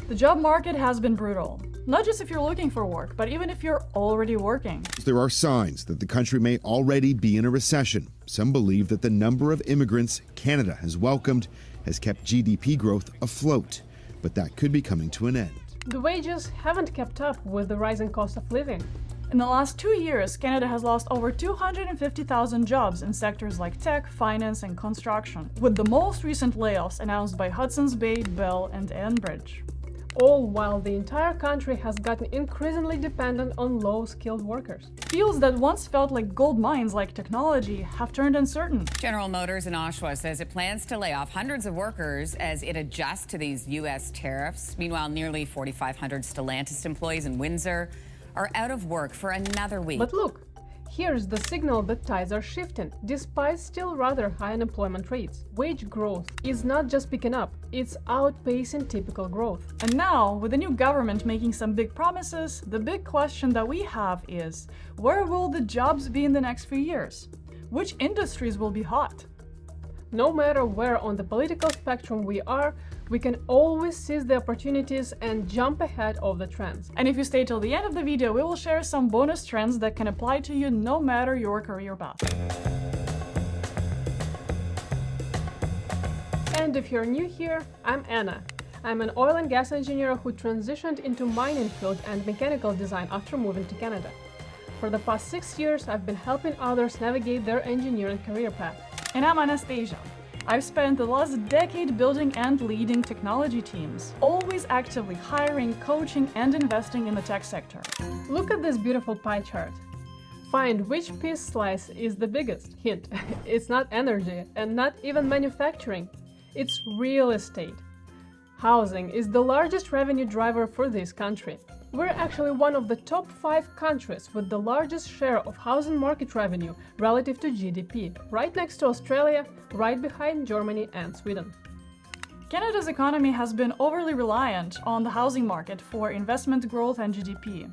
The job market has been brutal, not just if you're looking for work, but even if you're already working. There are signs that the country may already be in a recession. Some believe that the number of immigrants Canada has welcomed has kept GDP growth afloat, but that could be coming to an end. The wages haven't kept up with the rising cost of living. In the last 2 years, Canada has lost over 250,000 jobs in sectors like tech, finance, and construction, with the most recent layoffs announced by Hudson's Bay, Bell, and Enbridge. All while the entire country has gotten increasingly dependent on low-skilled workers. Fields that once felt like gold mines like technology have turned uncertain. General Motors in Oshawa says it plans to lay off hundreds of workers as it adjusts to these U.S. tariffs. Meanwhile, nearly 4,500 Stellantis employees in Windsor are out of work for another week. But look, here's the signal that tides are shifting. Despite still rather high unemployment rates, wage growth is not just picking up, it's outpacing typical growth. And now, with the new government making some big promises, the big question that we have is, where will the jobs be in the next few years? Which industries will be hot? No matter where on the political spectrum we are, we can always seize the opportunities and jump ahead of the trends. And if you stay till the end of the video, we will share some bonus trends that can apply to you no matter your career path. And if you're new here, I'm Anna. I'm an oil and gas engineer who transitioned into mining field and mechanical design after moving to Canada. For the past 6 years, I've been helping others navigate their engineering career path. And I'm Anastasia. I've spent the last decade building and leading technology teams, always actively hiring, coaching, and investing in the tech sector. Look at this beautiful pie chart. Find which piece slice is the biggest. Hint, it's not energy and not even manufacturing. It's real estate. Housing is the largest revenue driver for this country. We're actually one of the top 5 countries with the largest share of housing market revenue relative to GDP, right next to Australia, right behind Germany and Sweden. Canada's economy has been overly reliant on the housing market for investment growth and GDP.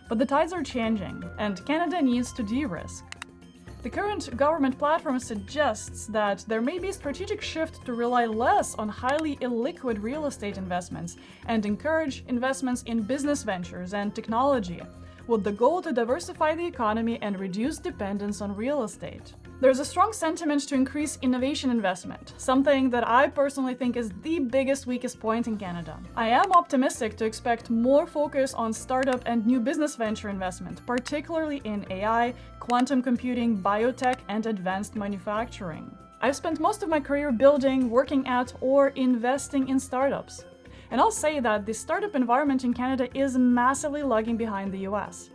But the tides are changing, and Canada needs to de-risk. The current government platform suggests that there may be a strategic shift to rely less on highly illiquid real estate investments and encourage investments in business ventures and technology, with the goal to diversify the economy and reduce dependence on real estate. There's a strong sentiment to increase innovation investment, something that I personally think is the biggest weakest point in Canada. I am optimistic to expect more focus on startup and new business venture investment, particularly in AI, quantum computing, biotech, and advanced manufacturing. I've spent most of my career building, working at, or investing in startups. And I'll say that the startup environment in Canada is massively lagging behind the US.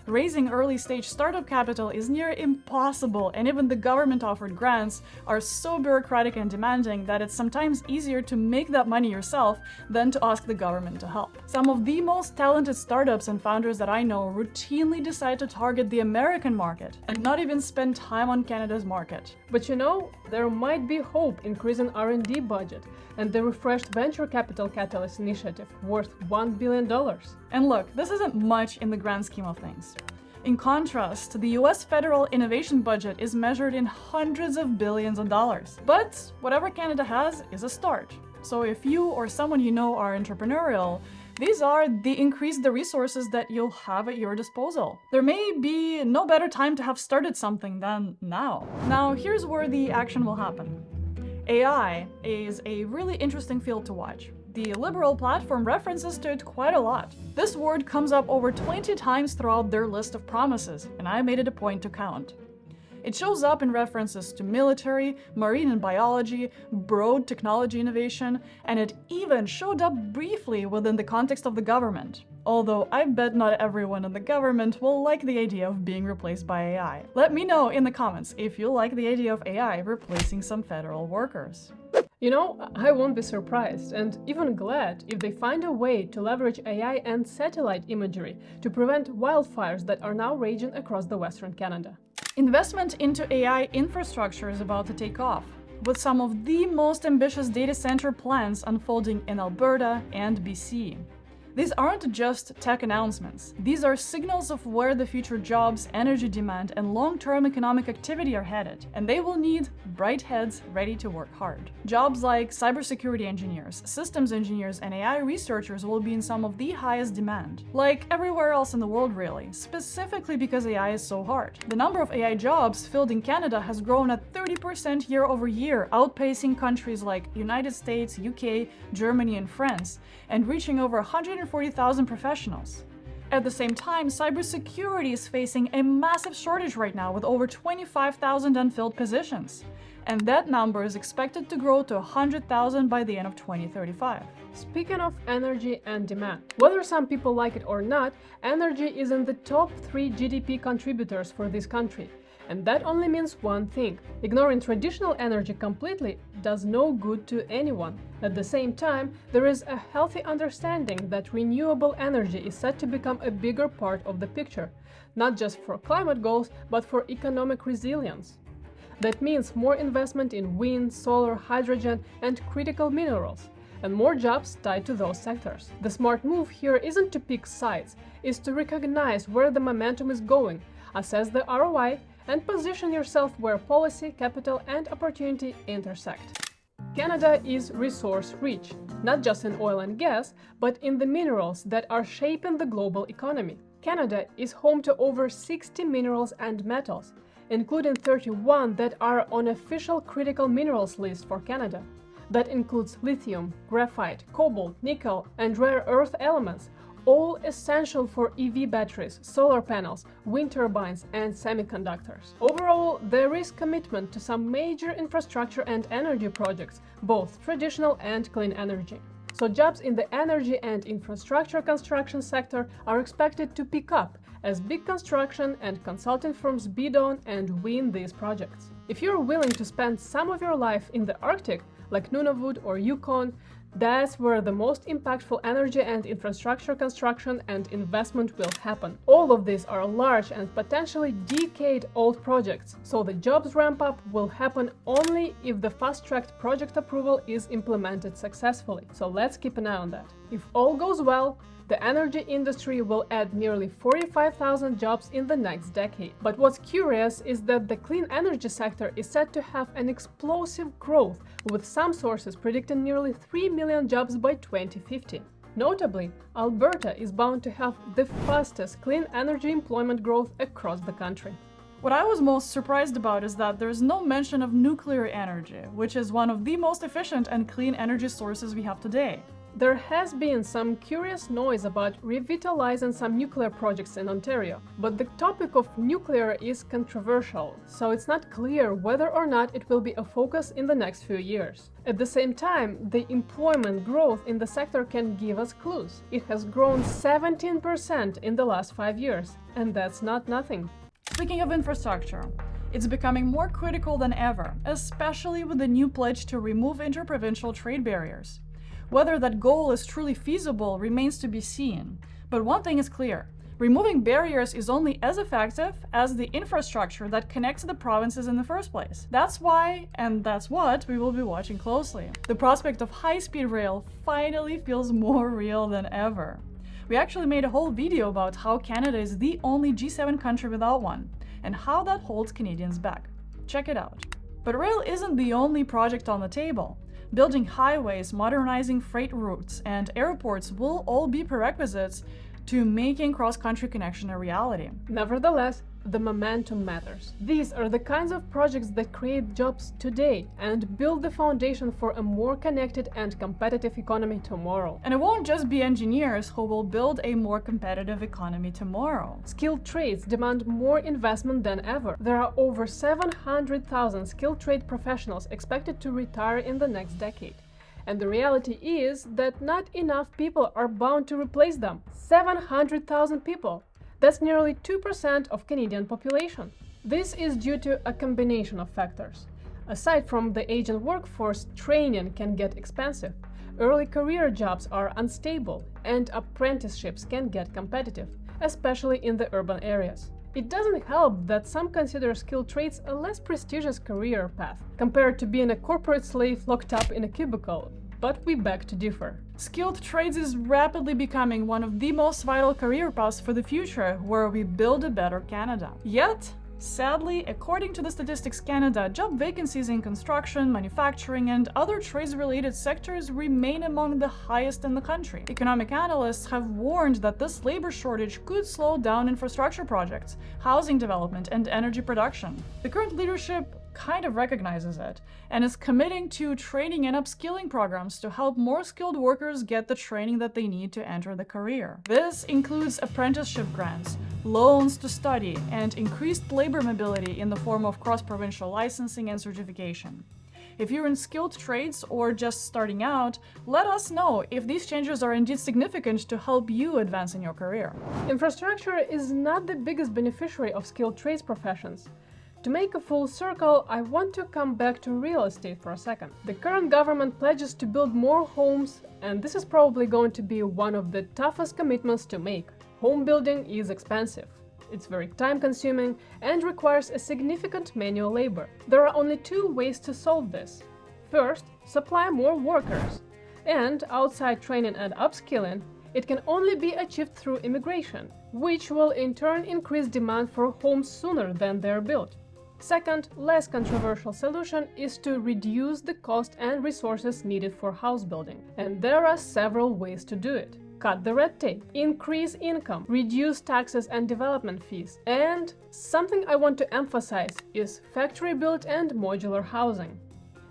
Raising early-stage startup capital is near impossible, and even the government-offered grants are so bureaucratic and demanding that it's sometimes easier to make that money yourself than to ask the government to help. Some of the most talented startups and founders that I know routinely decide to target the American market and not even spend time on Canada's market. But you know, there might be hope increasing R&D budget and the refreshed Venture Capital Catalyst initiative worth $1 billion. And look, this isn't much in the grand scheme of things. In contrast, the US federal innovation budget is measured in hundreds of billions of dollars. But whatever Canada has is a start. So if you or someone you know are entrepreneurial, these are the increase the resources that you'll have at your disposal. There may be no better time to have started something than now. Now, here's where the action will happen. AI is a really interesting field to watch. The Liberal platform references to it quite a lot. This word comes up over 20 times throughout their list of promises, and I made it a point to count. It shows up in references to military, marine and biology, broad technology innovation, and it even showed up briefly within the context of the government. Although I bet not everyone in the government will like the idea of being replaced by AI. Let me know in the comments if you like the idea of AI replacing some federal workers. You know, I won't be surprised and even glad if they find a way to leverage AI and satellite imagery to prevent wildfires that are now raging across the Western Canada. Investment into AI infrastructure is about to take off, with some of the most ambitious data center plans unfolding in Alberta and BC. These aren't just tech announcements. These are signals of where the future jobs, energy demand, and long-term economic activity are headed, and they will need bright heads ready to work hard. Jobs like cybersecurity engineers, systems engineers, and AI researchers will be in some of the highest demand. Like everywhere else in the world really, specifically because AI is so hard. The number of AI jobs filled in Canada has grown at 30% year over year, outpacing countries like United States, UK, Germany, and France, and reaching over 140,000 professionals. At the same time, cybersecurity is facing a massive shortage right now with over 25,000 unfilled positions. And that number is expected to grow to 100,000 by the end of 2035. Speaking of energy and demand, whether some people like it or not, energy is in the top 3 GDP contributors for this country. And that only means one thing: ignoring traditional energy completely does no good to anyone. At the same time, there is a healthy understanding that renewable energy is set to become a bigger part of the picture, not just for climate goals, but for economic resilience. That means more investment in wind, solar, hydrogen, and critical minerals, and more jobs tied to those sectors. The smart move here isn't to pick sides, it's to recognize where the momentum is going, assess the ROI, and position yourself where policy, capital, and opportunity intersect. Canada is resource-rich, not just in oil and gas, but in the minerals that are shaping the global economy. Canada is home to over 60 minerals and metals, including 31 that are on official critical minerals list for Canada. That includes lithium, graphite, cobalt, nickel, and rare earth elements, all essential for EV batteries, solar panels, wind turbines, and semiconductors. Overall, there is commitment to some major infrastructure and energy projects, both traditional and clean energy. So jobs in the energy and infrastructure construction sector are expected to pick up as big construction and consulting firms bid on and win these projects. If you're willing to spend some of your life in the Arctic, like Nunavut or Yukon, that's where the most impactful energy and infrastructure construction and investment will happen. All of these are large and potentially decade-old projects, so the jobs ramp-up will happen only if the fast-tracked project approval is implemented successfully. So let's keep an eye on that. If all goes well, the energy industry will add nearly 45,000 jobs in the next decade. But what's curious is that the clean energy sector is set to have an explosive growth, with some sources predicting nearly 3 million jobs by 2050. Notably, Alberta is bound to have the fastest clean energy employment growth across the country. What I was most surprised about is that there's no mention of nuclear energy, which is one of the most efficient and clean energy sources we have today. There has been some curious noise about revitalizing some nuclear projects in Ontario, but the topic of nuclear is controversial, so it's not clear whether or not it will be a focus in the next few years. At the same time, the employment growth in the sector can give us clues. It has grown 17% in the last 5 years, and that's not nothing. Speaking of infrastructure, it's becoming more critical than ever, especially with the new pledge to remove interprovincial trade barriers. Whether that goal is truly feasible remains to be seen. But one thing is clear: removing barriers is only as effective as the infrastructure that connects the provinces in the first place. That's why, and that's what, we will be watching closely. The prospect of high-speed rail finally feels more real than ever. We actually made a whole video about how Canada is the only G7 country without one, and how that holds Canadians back. Check it out. But rail isn't the only project on the table. Building highways, modernizing freight routes, and airports will all be prerequisites to making cross-country connection a reality. Nevertheless, the momentum matters. These are the kinds of projects that create jobs today and build the foundation for a more connected and competitive economy tomorrow. And it won't just be engineers who will build a more competitive economy tomorrow. Skilled trades demand more investment than ever. There are over 700,000 skilled trade professionals expected to retire in the next decade. And the reality is that not enough people are bound to replace them. 700,000 people! That's nearly 2% of Canadian population. This is due to a combination of factors. Aside from the aging workforce, training can get expensive, early career jobs are unstable, and apprenticeships can get competitive, especially in the urban areas. It doesn't help that some consider skilled trades a less prestigious career path, compared to being a corporate slave locked up in a cubicle. but we beg to differ. Skilled trades is rapidly becoming one of the most vital career paths for the future, where we build a better Canada. Yet, sadly, according to the Statistics Canada, job vacancies in construction, manufacturing, and other trades-related sectors remain among the highest in the country. Economic analysts have warned that this labor shortage could slow down infrastructure projects, housing development, and energy production. The current leadership kind of recognizes it and is committing to training and upskilling programs to help more skilled workers get the training that they need to enter the career. This includes apprenticeship grants, loans to study, and increased labor mobility in the form of cross-provincial licensing and certification. If you're in skilled trades or just starting out, let us know if these changes are indeed significant to help you advance in your career. Infrastructure is not the biggest beneficiary of skilled trades professions. To make a full circle, I want to come back to real estate for a second. The current government pledges to build more homes, and this is probably going to be one of the toughest commitments to make. Home building is expensive. It's very time-consuming and requires a significant manual labor. There are only two ways to solve this. First, supply more workers. And outside training and upskilling, it can only be achieved through immigration, which will in turn increase demand for homes sooner than they're built. Second, less controversial solution is to reduce the cost and resources needed for house building. And there are several ways to do it. Cut the red tape, increase income, reduce taxes and development fees. And something I want to emphasize is factory-built and modular housing.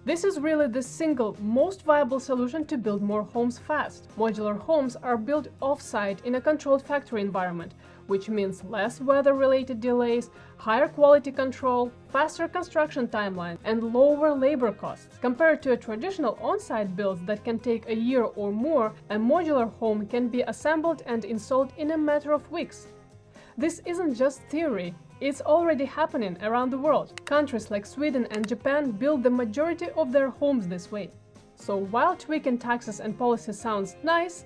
This is really the single most viable solution to build more homes fast. Modular homes are built off-site in a controlled factory environment, which means less weather-related delays, higher quality control, faster construction timeline, and lower labor costs. Compared to a traditional on-site build that can take a year or more, a modular home can be assembled and installed in a matter of weeks. This isn't just theory. It's already happening around the world. Countries like Sweden and Japan build the majority of their homes this way. So while tweaking taxes and policy sounds nice,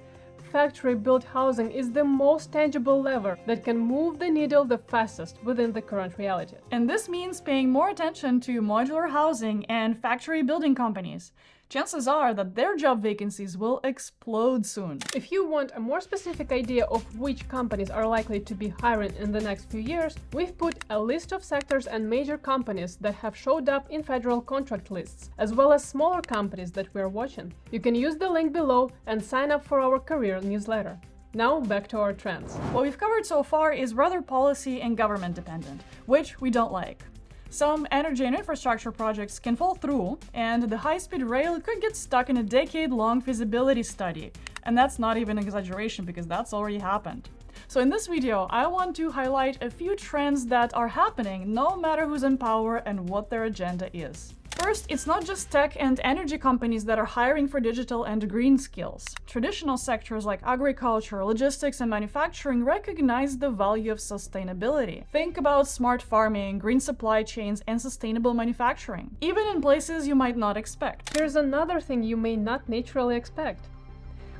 factory-built housing is the most tangible lever that can move the needle the fastest within the current reality. And this means paying more attention to modular housing and factory building companies. Chances are that their job vacancies will explode soon. If you want a more specific idea of which companies are likely to be hiring in the next few years, we've put a list of sectors and major companies that have showed up in federal contract lists, as well as smaller companies that we're watching. You can use the link below and sign up for our career newsletter. Now back to our trends. What we've covered so far is rather policy and government dependent, which we don't like. Some energy and infrastructure projects can fall through, and the high-speed rail could get stuck in a decade-long feasibility study. And that's not even an exaggeration, because that's already happened. So in this video, I want to highlight a few trends that are happening no matter who's in power and what their agenda is. First, it's not just tech and energy companies that are hiring for digital and green skills. Traditional sectors like agriculture, logistics, and manufacturing recognize the value of sustainability. Think about smart farming, green supply chains, and sustainable manufacturing, even in places you might not expect. Here's another thing you may not naturally expect.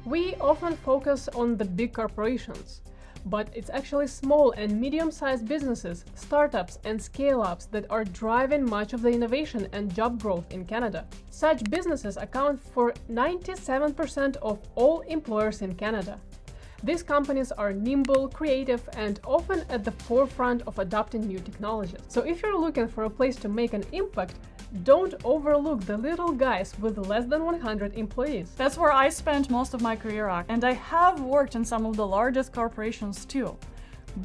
We often focus on the big corporations, but it's actually small and medium-sized businesses, startups, and scale-ups that are driving much of the innovation and job growth in Canada. Such businesses account for 97% of all employers in Canada. These companies are nimble, creative, and often at the forefront of adopting new technologies. So if you're looking for a place to make an impact, don't overlook the little guys with less than 100 employees. That's where I spent most of my career at, and I have worked in some of the largest corporations too.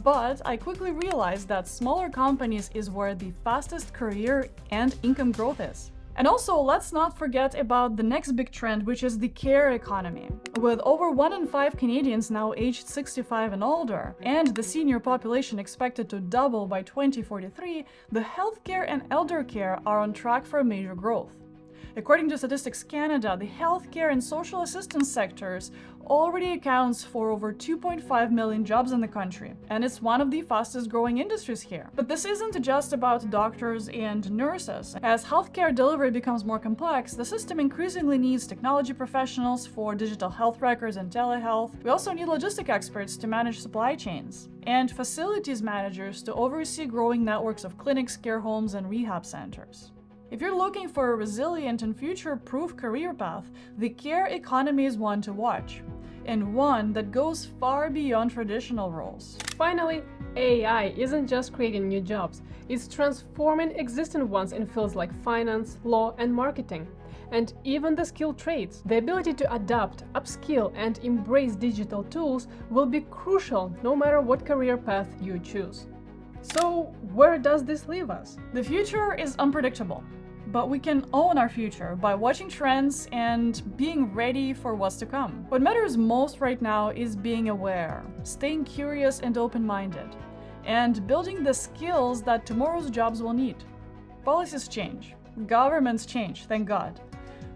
But I quickly realized that smaller companies is where the fastest career and income growth is. And also, let's not forget about the next big trend, which is the care economy. With over 1 in 5 Canadians now aged 65 and older, and the senior population expected to double by 2043, the healthcare and elder care are on track for major growth. According to Statistics Canada, the healthcare and social assistance sectors already accounts for over 2.5 million jobs in the country, and it's one of the fastest growing industries here. But this isn't just about doctors and nurses. As healthcare delivery becomes more complex, the system increasingly needs technology professionals for digital health records and telehealth. We also need logistic experts to manage supply chains, and facilities managers to oversee growing networks of clinics, care homes, and rehab centers. If you're looking for a resilient and future-proof career path, the care economy is one to watch, and one that goes far beyond traditional roles. Finally, AI isn't just creating new jobs, it's transforming existing ones in fields like finance, law, and marketing. And even the skilled trades. The ability to adapt, upskill, and embrace digital tools will be crucial no matter what career path you choose. So, where does this leave us? The future is unpredictable, but we can own our future by watching trends and being ready for what's to come. What matters most right now is being aware, staying curious and open-minded, and building the skills that tomorrow's jobs will need. Policies change, governments change, thank God.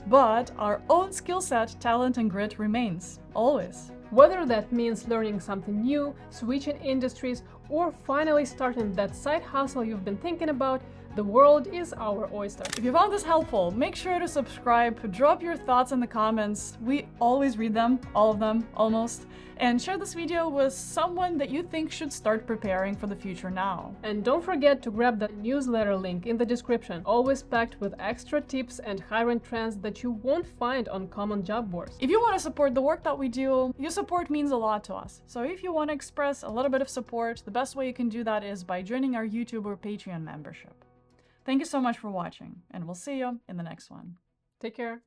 But our own skill set, talent, and grit remains, always. Whether that means learning something new, switching industries, or finally starting that side hustle you've been thinking about, the world is our oyster. If you found this helpful, make sure to subscribe, drop your thoughts in the comments. We always read them, all of them, almost. And share this video with someone that you think should start preparing for the future now. And don't forget to grab the newsletter link in the description, always packed with extra tips and hiring trends that you won't find on common job boards. If you want to support the work that we do, your support means a lot to us. So if you want to express a little bit of support, the best way you can do that is by joining our YouTube or Patreon membership. Thank you so much for watching, and we'll see you in the next one. Take care.